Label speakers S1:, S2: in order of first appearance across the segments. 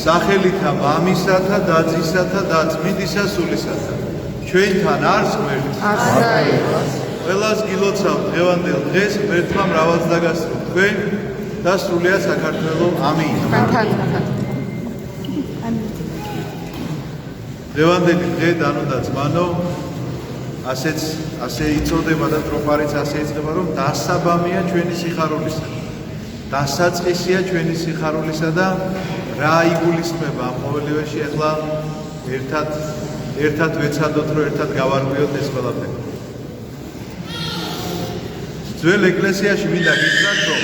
S1: სახელითა მამისათა და ძისათა და წმინდისა სულისათა ჩვენთან არს ღმერთი
S2: Asta იყოს.
S1: ყველას გილოცავ დღევანდელ დღეს ღმერთმა მრავალს დაგასრულოთ თქვენ და სრულიად საქართველოს ამინ დღევანდელი დღე დანოდა ძმანო ასე იწოდება და ტროპარიც ასე იწყება რომ დასაბამია ჩვენი სიხარულისა დასაწყისია ჩვენი სიხარულისა და რა იგულისხმება ამ ყოველივეში ახლა ერთად ვეცადოთ რომ ერთად გავარკვიოთ ეს ყველაფერი ძველ ეკლესიაში მინდა გითხრათ რომ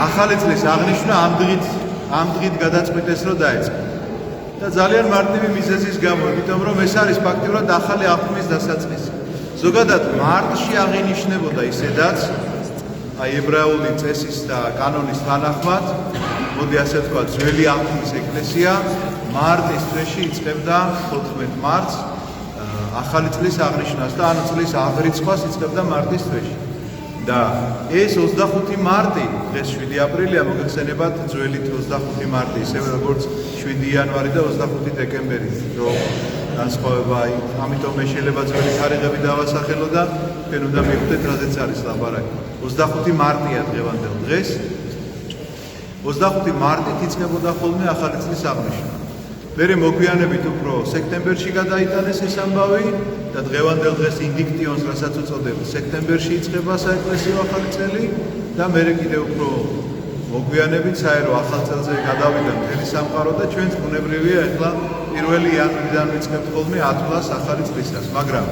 S1: ახალი წლის აღნიშვნა ამ დღით გადაწყვიტეს რომ დაეწყო და ძალიან მარტივი მიზეზის გამო, იმიტომ რომ ეს არის ფაქტიურად ახალი აღთქმის დასაწყისი. ზოგადად მარტში აღინიშნებოდა ისედაც აი ებრაული წესის და კანონის თანახმად, მოდი ასე ვთქვა, ძველი აღთქმის ეკლესია მარტის თვეში იწყებდა 14 მარტს ახალი წლის აღნიშვნას და ანუ წლის აღრიცხვას იწყებდა მარტის თვეში. და ეს 25 მარტი, დღეს 7 აპრილია, მოგეხსენებათ ძველი 25 მარტი, ისევე როგორც 7 იანვარი და 25 დეკემბერი, რომ განსხვავება ამიტომ მე შეიძლება ძველი თარიღები დავასახელო და თქვენ უნდა მიხვდეთ რაზეც არის ლაპარაკი. 25 მარტია დღევანდელ დღეს. 25 მარტით იწყებოდა ხოლმე ახალი წლის აღნიშვნა. მერე მოგვიანებით უფრო სექტემბერში გადაიტანეს ეს ამბავი და დღევანდელ დღეს ინდიქტიონს, რასაც უწოდებ, სექტემბერში იწყება საეკლესიო ახალი წელი და მერე კიდევ უფრო მოგვიანებით საერო ახალ წელზე გადავიდა მთელი სამყარო და ჩვენც ბუნებრივია ახლა 1 იანვრიდან ვიწყებთ ხოლმე ათვლას ახალი წლისას, მაგრამ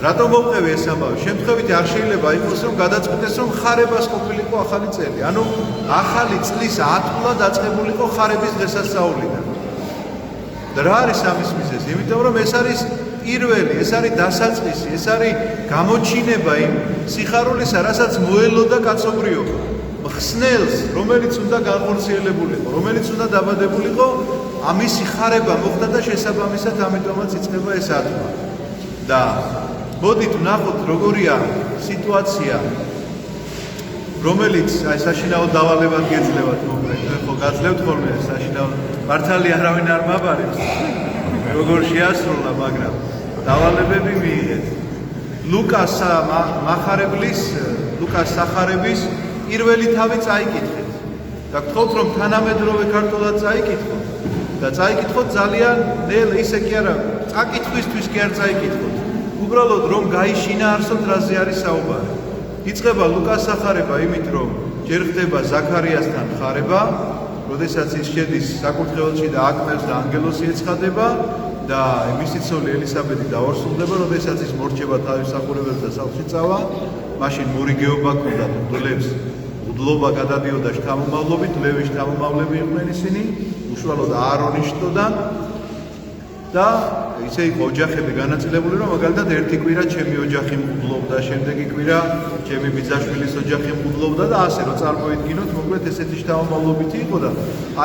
S1: რატომ მოვყევი ეს ამბავი? შემთხვევითი არ შეიძლება იყოს რომ გადაწყვეტეს რომ ხარებას ყოფილიყო ახალი წელი. ანუ ახალი წლის ათვლა დაწყებულიყო ხარების დღესასწაულიდან. და რა არის ამის მიზეზი? იმიტომ რომ ეს არის პირველი, ეს არის დასაწყისი, ეს არის გამოჩინება იმ სიხარულისა, რასაც მოელოდა კაცობრიობა. ხსნელს, რომელიც უნდა განხორციელებულიყო, რომელიც უნდა დაბადებულიყო, ამისი ხარება მოხდა და შესაბამისად ამიტომაც იწყება ეს ათვლა. და მოდით ვნახოთ როგორია სიტუაცია, რომელიც აი საშინაო დავალებად გეძლევათ მოკლედ, ხო გაძლევთ ხოლმე საშინაო მართალი არავინ არ მაბარებს. როგორ შეასრულა, მაგრამ დავალებები მიიღეთ. ლუკას სახარების პირველი თავი წაიკითხეთ. და გთხოვთ რომ თანამედროვე ქართულად წაიკითხოთ და წაიკითხოთ ძალიან ნელ ისე კი არა, წაკითხვისთვის კი არ წაიკითხოთ. უბრალოდ რომ გაიშინაარსოთ რაზე არის საუბარი. იწყება ლუკას სახარება იმით რომ ჯერ ხდება ზაქარიასთან ხარება, როდესაც ის შედის საკურთხეველში და აკმევს და ანგელოზი ეცხადება და მისი ცოლი ელისაბედი დაორსულდება, როდესაც ის მორჩება თავის სახურებელს და სახლში წავა, მაშინ მორიგეობა ჰქონდა მღვდლებს, მღვდლობა გადადიოდა შთამომავლობით, ლევის შთამომავლები იყვნენ ისინი, უშუალოდ აარონის შტოდან და ისე იყო ოჯახები განაწილებული, რომ მაგალითად ერთი კვირა ჩემი ოჯახი მღვდლობდა, შემდეგი კვირა ჩემი ბიძაშვილის ოჯახი მღვდლობდა და ასე რომ წარმოიდგინოთ, მოკლედ ესეთი შთამომავლობითი იყო და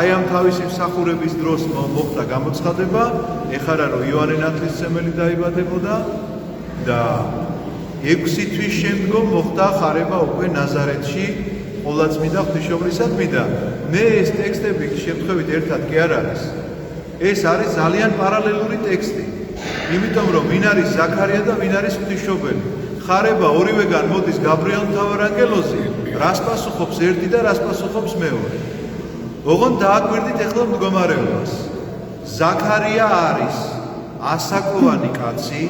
S1: აი ამ თავისი მსახურების დროს მოხდა გამოცხადება, ეხარა რომ იოანე ნათლისმცემელი დაიბადებოდა და 6 თვის შემდგომ მოხდა ხარება უკვე ნაზარეთში ყოვლადწმიდა ღვთისმშობლისადმი და მე ეს ტექსტები შემთხვევით ერთად კი არ არის. ეს არის ძალიან პარალელური ტექსტი. იმიტომ რომ ვინ არის ზაქარია და ვინ არის ღვთისმშობელი. ხარება ორივეგან მოდის გაბრიელ მთავარანგელოზი, რას პასუხობს ერთი და რას პასუხობს მეორე. ოღონდ დააკვირდით ახლა მდგომარეობას. ზაქარია არის ასაკოვანი კაცი.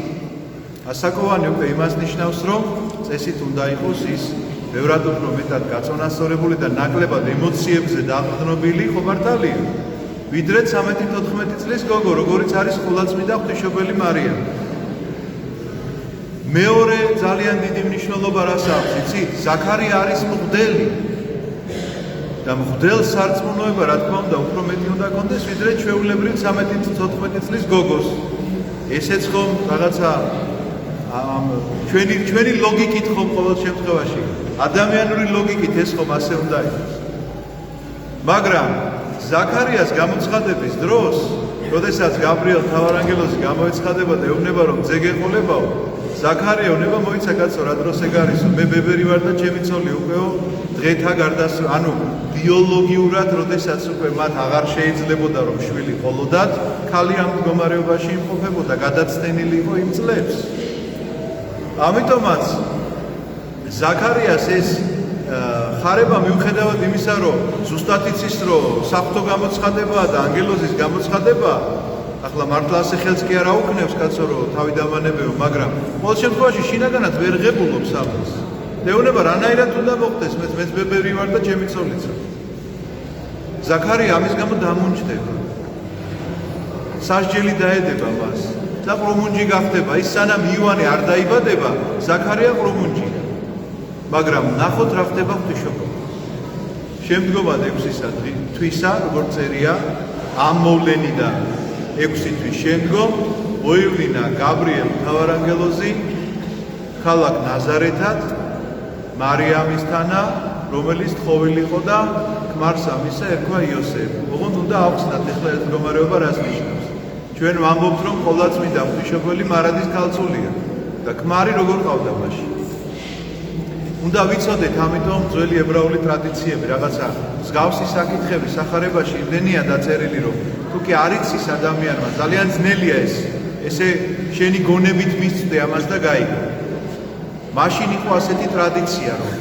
S1: ასაკოვანი უკვე იმას ნიშნავს, რომ წესით უნდა იყოს ის ბევრად უფრო მეტად გაწონასწორებული და ნაკლებად ემოციებზე დაყრდნობილი ხომართალია. ვიდრე 13-14 წლის გოგო, როგორიც არის ყოვლადწმიდა ღვთისმშობელი მარიამი. მეორე ძალიან დიდი მნიშვნელობა რას აქვს, იცით? ზაქარია არის მღვდელი. და მღვდელს სარწმუნოება, რა თქმა უნდა, უფრო მეტი უნდა კონდეს, ვიდრე ჩვეულებრივ 13-14 წლის გოგოს. ესეც ხომ რაღაცა ჩვენი ლოგიკით ხომ ყოველ შემთხვევაში, ადამიანური ლოგიკით ეს ხომ ასე უნდა იყოს. მაგრამ ზაქარიას გამოცხადების დროს, როდესაც გაბრიელ მთავარანგელოზი გამოეცხადება და ეუბნება რომ ძე გეყოლებაო, ზაქარია უნება მოიცა კაცო რა დროს ეგ არისო მე ბებერი ვარ და ჩემი ცოლი უკეო დღეთა გარდასრულ ანუ ბიოლოგიურად როდესაც უკვე მათ აღარ შეიძლებოდა რომ შვილი ყოლოდათ ქალი ამ მდგომარეობაში იმყოფებოდა გადაცდენილი იყო იმ წლებს ამიტომაც ზაქარიას ეს ხარება მიუხედავად იმისა რომ ზუსტად იცის რომ საფრთხო გამოცხადებაა და ანგელოზის გამოცხადებაა ახლა მართლა ასე ხელს კი არ აუქნევს კაცო რომ თავი დამანებეო მაგრამ ყოველ შემთხვევაში შინაგანად ვერ ღებულობს ამას ეუბნება რანაირად უნდა მოხდეს მეც ბებერი ვარ და ჩემი ცოლიც ზაქარია ამის გამო დამუნჯდება სასჯელი დაედება მას და ყრომუნჯი გახდება ის სანამ ივანე არ დაიბადება ზაქარია ყრომუნჯია მაგრამ ნახოთ რა ხდება ღვთისმშობლად შემდგომად 6 თვისა როგორც წერია ამ მოვლენიდან 6 თვის შემდგომ მოივლინა გაბრიელ მთავარანგელოზი ქალაქ ნაზარეთად მარიამისთანა რომელიც თხოვილიყო და ქმარს ამისა ერქვა იოსები ოღონდ უნდა ავხსნათ ახლა ეს მდგომარეობა რას ნიშნავს ჩვენ ვამბობთ რომ ყოვლადწმინდა ღვთისმშობელი მარადის ქალწულია და ქმარი როგორ ყავდა მაშინ უნდა ვიცოდეთ ამიტომ ძველი ებრაული ტრადიციები რაღაცა მსგავსი საკითხები სახარებაში იმდენია დაწერილი რომ თუ კი არ იცის ადამიანმა ძალიან ძნელია ესე შენი გონებით მისწვდე ამას და გაიგო მაშინ იყო ასეთი ტრადიცია რომ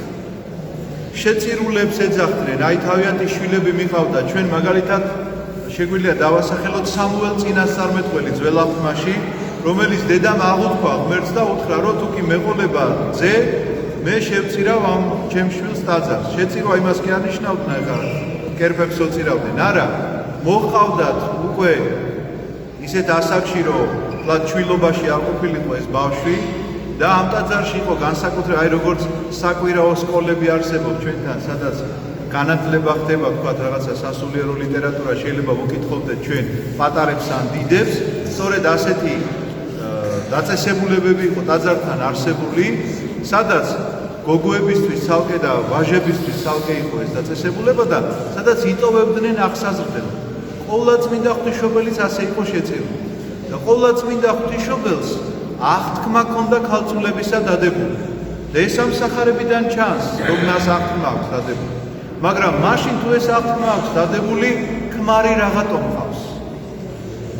S1: შეწირულებს ეძახდნენ აი თავიანთი შვილები მიყავდა ჩვენ მაგალითად შეგვიძლია დავასახელოთ სამუელ წინასწარმეტყველი ძველ აღთქმაში რომელიც დედამ აღუთქვა ღმერთს და უთხრა რომ თუ კი მეყოლება ძე მე შევწირავ ამ ჩემ შვილს ტაძარს შეწირვა იმას კი არნიშნავდნენ ახლა კერპებს ოწირავდნენ არა მოჰყავდათ უკვე ისეთ ასაკში რომ თლად ჩვილობაში არ ყოფილიყო ეს ბავშვი და ამ ტაძარში იყო განსაკუთრებით აი როგორც საკვირაო სკოლები არსებობს ჩვენთან სადაც განათლება ხდება თქვათ რაღაცა სასულიერო ლიტერატურა შეიძლება მოკითხავდეთ ჩვენ პატარებს ან დიდებს სწორედ ასეთი დაწესებულებები იყო ტაძართან არსებული სადაც გოგოებისთვის ცალკე და ვაჟებისთვის ცალკე იყო ეს დაწესებულება და სადაც იტოვებდნენ აღსაზრდელად ყოვლადწმინდა ღვთისმშობელიც ასე იყო შეწირული და ყოვლადწმინდა ღვთისმშობელს აღთქმა ჰქონდა ქალწულებისა დადებული და ეს ამ სახარებიდან ჩანს რომ მას აღთქმა აქვს დადებული მაგრამ მაშინ თუ ეს აღთქმა აქვს დადებული ქმარი რაღაცო მყავს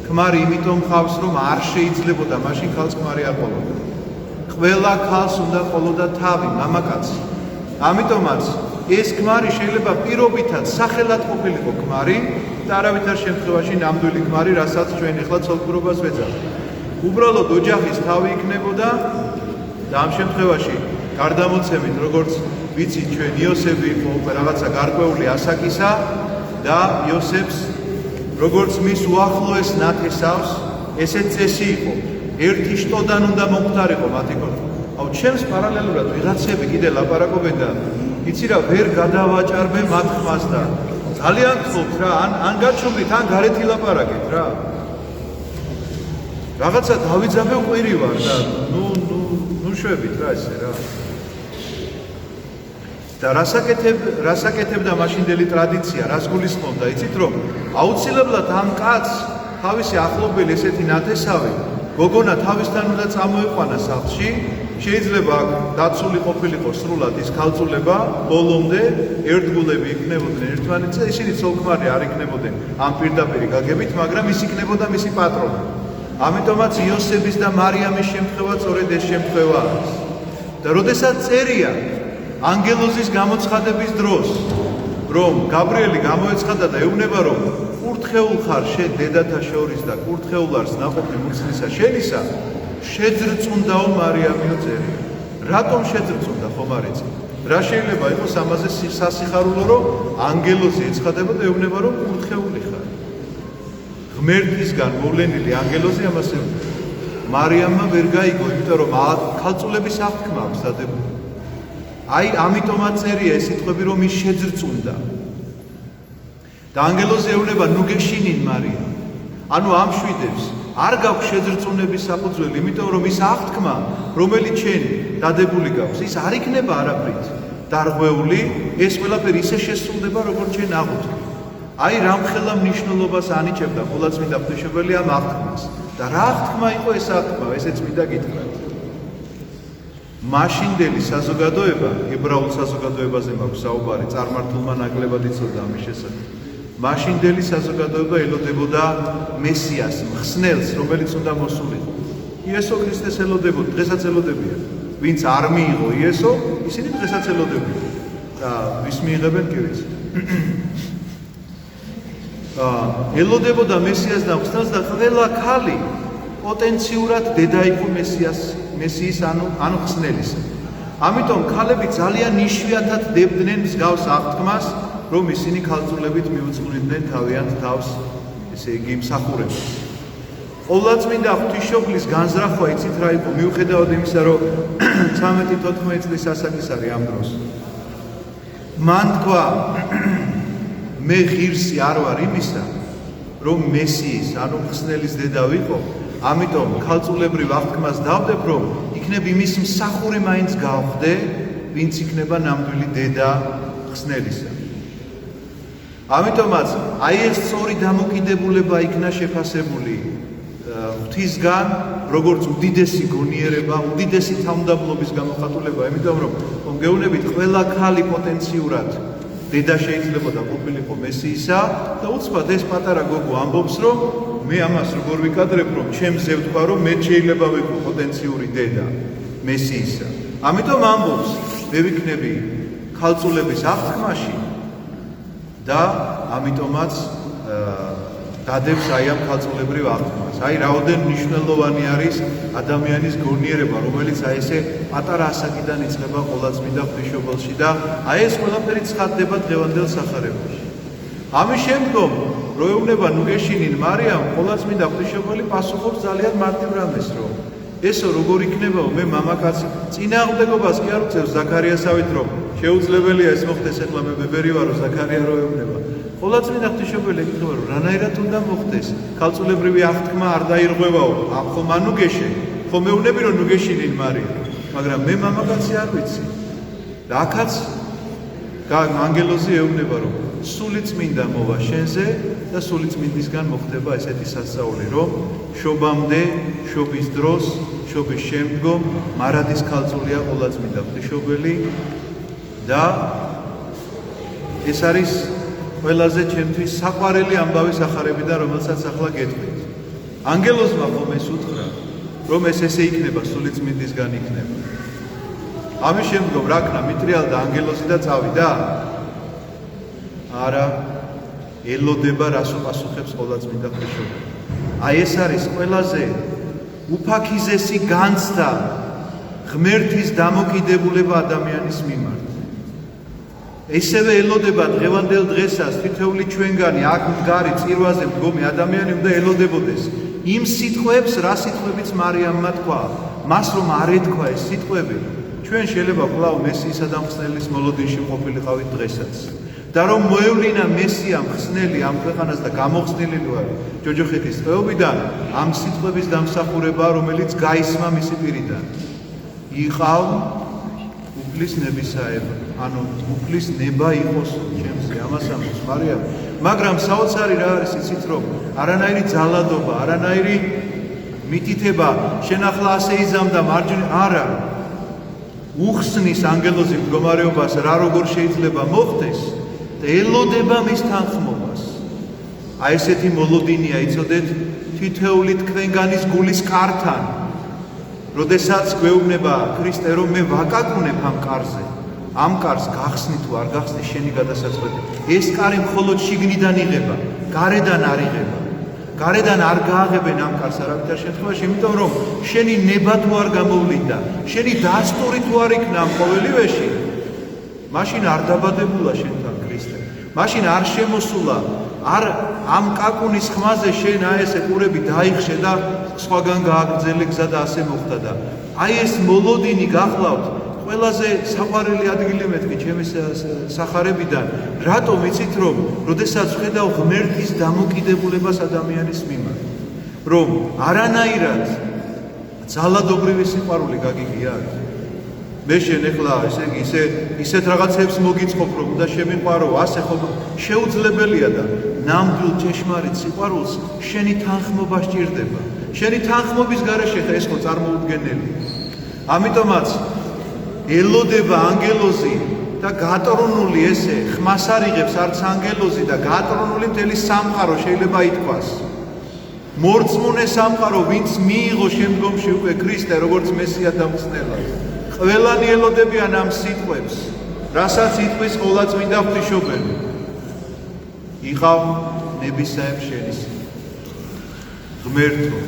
S1: ქმარი იმიტომ მყავს რომ არ შეიძლებოდა მაშინ ქალს ქმარი არ ყოლოდა ყველა ქალს უნდა ყოლოდა თავი მამაკაცი ამიტომაც ეს ქმარი შეიძლება პირობითად სახელად ყოფილიყო ქმარი და არავითარ შემთხვევაში ნამდვილი ქმარი რასაც ჩვენ ახლა ცოლქმრობას ვეძახთ უბრალოდ ოჯახის თავი იქნებოდა და ამ შემთხვევაში გარდამოცემით როგორც ვიცით ჩვენ იოსები იყო რაღაცა გარკვეული ასაკისა და იოსებს როგორც მის უახლოეს ნათესავს ესეც წესი იყო ერთი შტოდან უნდა მომხდარიყო მათი კორტი აუ ჩემს პარალელურად ვიღაცები კიდე ლაპარაკობენ და იცი რა ვერ გადავაჭარბე მათ ხმას და ძალიან გხობთ რა ან გაჩვენით ან გარეთ ილაპარაკეთ რა რაღაცა დავიძაბე უყვირი ვარ და ნუ შვებით რა ესე რა და რასაკეთებდა მაშინდელი ტრადიცია რას გულისხმობდა იცით რომ აუცილებლად ამ კაცს თავისი ახლობელი ესეთი ნათესავი გოგონა თავისთან უნდა წამოიყვანა სახლში შეიძლება აქ დაცული ყოფილიყო სრულად ის ქალწულება ბოლომდე ერთგულები იქნებოდნენ ერთმანეთზე ისინი ცოლქმარი არ იქნებოდნენ ამ პირდაპირი გაგებით მაგრამ ის იქნებოდა მისი პატრონი ამიტომაც იოსების და მარიამის შემთხვევა სწორედ ეს შემთხვევა არის და როდესაც წერია ანგელოზის გამოცხადების დროს რომ გაბრიელი გამოეცხადა და ეუბნება რომ კურთხეულ ხარ შენ დედათა შორის და კურთხეულ არს ნაყოფი მუცლისა შენისა შეძრწუნდაო მარიამიო წერია რატომ შეძრწუნდა ხომ არ იცი რა შეიძლება იყოს ამაზე სასიხარულო რომ ანგელოზი ეცხადება და ეუბნება რომ კურთხეული ხარ ღმერთისგან მოვლენილი ანგელოზი ამას ეუბნება მარიამმა ვერ გაიგო იმიტომ რომ ქალწულების აღთქმა აქვს დადებული აი ამიტომაც წერია ეს სიტყვები რომ ის შეძრწუნდა და ანგელოზი ეუბნება ნუ გეშინინ მარიამ ანუ ამ შვიდებს არ გაქვს შეძრწუნების საფუძველი იმიტომ რომ ის აღთქმა რომელიც შენ დადებული გაქვს ის არ იქნება არაფრით დარღვეული ეს ყველაფერი ისე შესრულდება როგორც შენ აღუთქი აი რამხელა მნიშვნელობას ანიჭებდა ყოვლადწმინდა ღვთისმშობელი ამ აღთქმას და რა აღთქმა იყო ეს აღთქმა ესეც მინდა გითხრათ მაშინდელი საზოგადოება, ებრაულ საზოგადოებაზე მაქვს საუბარი, წარმართულმა ნაკლებად იცოდა ამის შესახებ. მაშინდელი საზოგადოება ელოდებოდა მესიას, მხსნელს, რომელიც უნდა მოსულიყო. იესო ქრისტეს ელოდებოდა, დღესაც ელოდებიან. ვინც არ მიიღო იესო, ისინი დღესაც ელოდებიან. და ვის მიიღებენ კი ვიცით. ელოდებოდა მესიას და მხსნელს და ყველა ქალი პოტენციურად დედა იყო მესიის ანუ ხსნელის. ამიტომ ქალები ძალიან იშვიათად დებდნენ მსგავს აღთქმას, რომ ისინი ქალწულებით მიუძღვნიდნენ თავიანთ თავს, ესე იგი მსახურებას. ყოვლადწმინდა ღვთისმშობლის განზრახვა იცით რა იყო, მიუხედავად იმისა, რომ 13-14 წლის ასაკის არის ამ დროს. მან თქვა, მე ღირსი არ ვარ იმისა, რომ მესიის ანუ ხსნელის დედა ვიყო, ამიტომ ქალწულებრივ აღთქმას დავდებ, რომ იქნებ იმის მსახური მაინც გავხდე, ვინც იქნება ნამდვილი დედა ხსნელისა. ამიტომაც აი ეს სწორი დამოკიდებულება იქნა შეფასებული ღვთისგან, როგორც უდიდესი გონიერება, უდიდესი თავმდაბლობის გამოხატულება, იმიტომ რომ გეუბნებით ყველა ქალი პოტენციურად დედა შეიძლება ყოფილიყო მესიისა და უცბად ეს პატარა გოგო ამბობს, რომ მე ამას როგორ ვიკადრებ, რომ ჩემზე ვთქვა, რომ მე შეიძლება ვიყო პოტენციური დედა მესიისა. ამიტომ ამბობს, მე ვიქნები ქალწულების აღთქმაში და ამიტომაც დადებს აი ამ ქალწულებრივ აღთქმას. აი რაოდენ მნიშვნელოვანი არის ადამიანის გონიერება, რომელიც აი ესე პატარა ასაკიდან იწყება ყოვლადწმინდა ღვთისმშობელში და აი ეს ყველაფერი ცხადდება დღევანდელ სახარებაში. ამის შემდგომ რო ეუბნება ნუგეშინინ მარიამ, ყოვლადწმინდა ღვთისმშობელი პასუხობს ძალიან მარტივ რამეს, რომ ესო როგორ იქნებაო, მე მამაკაცი წინააღმდეგობას კი არ უწევს ზაქარიასავით, რომ შეუძლებელია ეს მოხდეს, ეხლა მე ბებერი ვარო, ზაქარია რო ეუბნება. ყოვლადწმინდა ღვთისმშობელი ეკითხება, რომ რანაირად უნდა მოხდეს, ქალწულებრივი აღთქმა არ დაირღვევაო, ხომ ანუგეშე, ხომ მეუბნები რომ ნუგეშინინ მარია, მაგრამ მე მამაკაცი არ ვიცი. და აქაც ანგელოზი ეუბნება, რომ სულიწმინდა მოვა შენზე და სულიწმინდისგან მოხდება ესეთი სასწაული, რომ შობამდე, შობის დროს, შობის შემდგომ მარადის ქალწულია ყოვლადწმინდა ღვთისმშობელი და ეს არის ყველაზე ჩემთვის საყვარელი ამბავი სახარებიდან, რომელსაც ახლა გეტყვით. ანგელოზმა ხომ ეს უთხრა, რომ ეს ესე იქნება, სულიწმინდისგან იქნება. ამის შემდგომ რა ქნა, მიტრიალდა ანგელოზი და წავიდა? არა, ელოდება რას უპასუხებს ყოვლადწმინდა ღვთისმშობელი. აი ეს არის ყველაზე უფაქიზესი განცდა ღმერთის დამოკიდებულება ადამიანის მიმართ. ესევე ელოდება დღევანდელ დღესაც თითოეული ჩვენგანი აქ მდგარი წირვაზე მდგომი ადამიანი უნდა ელოდებოდეს იმ სიტყვებს, რა სიტყვებიც მარიამმა თქვა, მას რომ არ ეთქვა ეს სიტყვები, ჩვენ შეიძლება კვლავ მესიისა და მხსნელის მოლოდინში ყოფილიყავით დღესაც. და რომ მოევლინა მესია მხსნელი ამ ქვეყანას და გამოხსნილი არის ჯოჯოხეთის ტყვეობიდან, ამ სიტყვების დამსახურება, რომელიც გაისმა მისი პირიდან. იყავ უფლის ნებისაება, ანუ უფლის ნება იყოს ჩემზე, ამას ამბობს მარიამ. მაგრამ საოცარი რა არის იცით, რომ არანაირი ძალადობა, არანაირი მითითება შენ ახლა ასე იზამდა მარჯვნივ, არა. უხსნის ანგელოზი მდგომარეობას რა როგორ შეიძლება მოხდეს და ელოდება მის თანხმობას. აი ესეთი მოლოდინია იცოდეთ თითოეული თქვენგანის გულის კართან. როდესაც გვეუბნება ქრისტე, რომ მე ვაკაკუნებ ამ კარზე, ამ კარს გახსნი თუ არ გახსნი შენი გადასაწყვეტი. ეს კარი მხოლოდ შიგნიდან იღება, გარედან არ იღება. გარედან არ გააღებენ ამ კარს არავითარ შემთხვევაში, იმიტომ რომ შენი ნება თუ არ გამოვლინდა, შენი დასტური თუ არ იქნა ამ ყოველივეში, მაშინ არ დაბადებულა შენთან ქრისტე. მაშინ არ შემოსულა, არ ამ კაკუნის ხმაზე შენ აი ესე ყურები დაიხშე და სხვაგან გააგრძელე გზა და ასე მოხდა და აი ეს მოლოდინი გახლავთ ყველაზე საყვარელი ადგილი მეთქი ჩემი სახარებიდან. რატომ იცით, რომ როდესაც ვხედავ ღმერთის დამოკიდებულებას ადამიანის მიმართ, რომ არანაირად ძალადობრივი სიყვარული გაგიგია არის. მე შენ ეხლა ესე იგი ისეთ რაღაცებს მოგიწყობ, რომ უნდა შემიყვარო, ასე ხო შეუძლებელია და ნამდვილ ჭეშმარიტ სიყვარულს შენი თანხმობა სჭირდება. შენი თანხმობის გარეშე ხა ეს ხო წარმოუდგენელი. ამიტომაც ელოდება ანგელოზი და გატრონული ესე ხმას არ იღებს არც ანგელოზი და გატრონული მთელი სამყარო შეიძლება ითქვას. მორწმუნე სამყარო, ვინც მიიღო შემდგომში უკვე ქრისტე როგორც მესია და მწნელად. ყველანი ელოდებიან ამ სიტყვებს, რასაც ითქვის ყოვლადწმინდა ღვთისმშობელი. იღავ ნებისაებ შენის ღმერთო.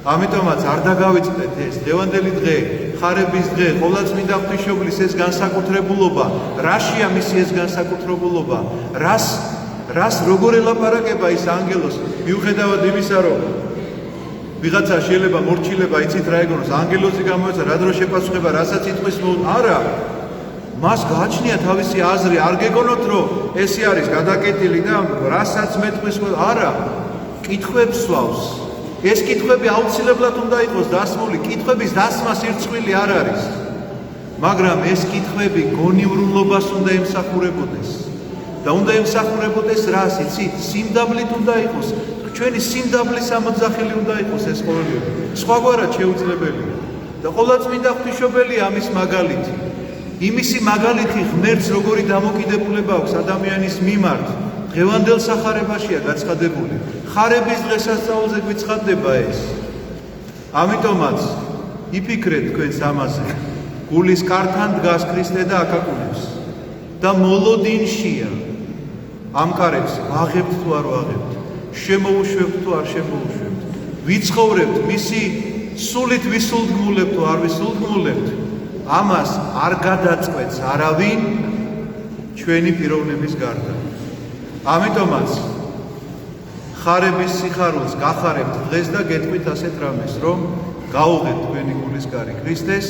S1: ამიტომაც არ დაგავიწყდეთ ეს დღევანდელი დღე, ხარების დღე, ყოვლადწმინდა ღვთისმშობლის ეს განსაკუთრებულობა, რაშია მისი ეს განსაკუთრებულობა, რას როგორ ელაპარაკება ის ანგელოს, მიუხედავად იმისა, რომ ვიღაცა შეიძლება მორჩილება იცით რა ეგონოს, ანგელოზი გამოეცა, რა დრო შეპასუხება, რასაც ითქვის არა, მას გააჩნია თავისი აზრი, არ გეგონოთ, რომ ესე არის გადაკეტილი და რასაც მეთქვის, არა, კითხვებს სვავს. ეს კითხვები აუცილებლად უნდა იყოს დასმული, კითხვების დასმა სირცხვილი არ არის. მაგრამ ეს კითხვები გონივრულობას უნდა ემსახურებოდეს. და უნდა ემსახურებოდეს რას, იცით? სიმდაბლით უნდა იყოს. ჩვენი სიმდაბლის ამოძახილი უნდა იყოს ეს ყოველივე. სხვაგვარად შეუძლებელია. და ყოვლადწმინდა ღვთისმშობელია ამის მაგალითი. იმისი მაგალითი ღმერთს როგორი დამოკიდებულება აქვს ადამიანის მიმართ, დღევანდელ სახარებაშია გაცხადებული. ხარების დღესასწაულზე გვიცხადდება ეს. ამიტომაც იფიქრეთ თქვენს ამაზე. გულის კართან დგას ქრისტე და აკაკუნებს. და მოლოდინშია. ამკარებს ვაღებთ თუ არ ვაღებთ, შემოუშვებთ თუ არ შემოუშვებთ, ვიცხოვრებთ მისი სულით ვისულდგმულებთ თუ არ ვისულდგმულებთ, ამას არ გადაწყვეტს არავინ ჩვენი პიროვნების გარდა. ამიტომაც ხარების სიხარულს გახარებთ დღეს და გეტყვით ასეთ რამეს, რომ გაუღეთ თქვენი გულისკარი ქრისტეს,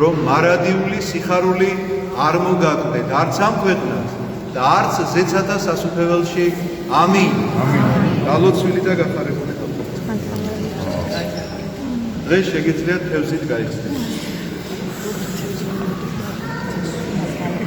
S1: რომ მარადიული სიხარული არ მოგაკვდეთ არც ამ ქვეყნად და არც ზეცათა სასუფეველში. ამინ. გალოცვილი და გახარებული. დღეს შეგიძლიათ თევზით გაიხსნით.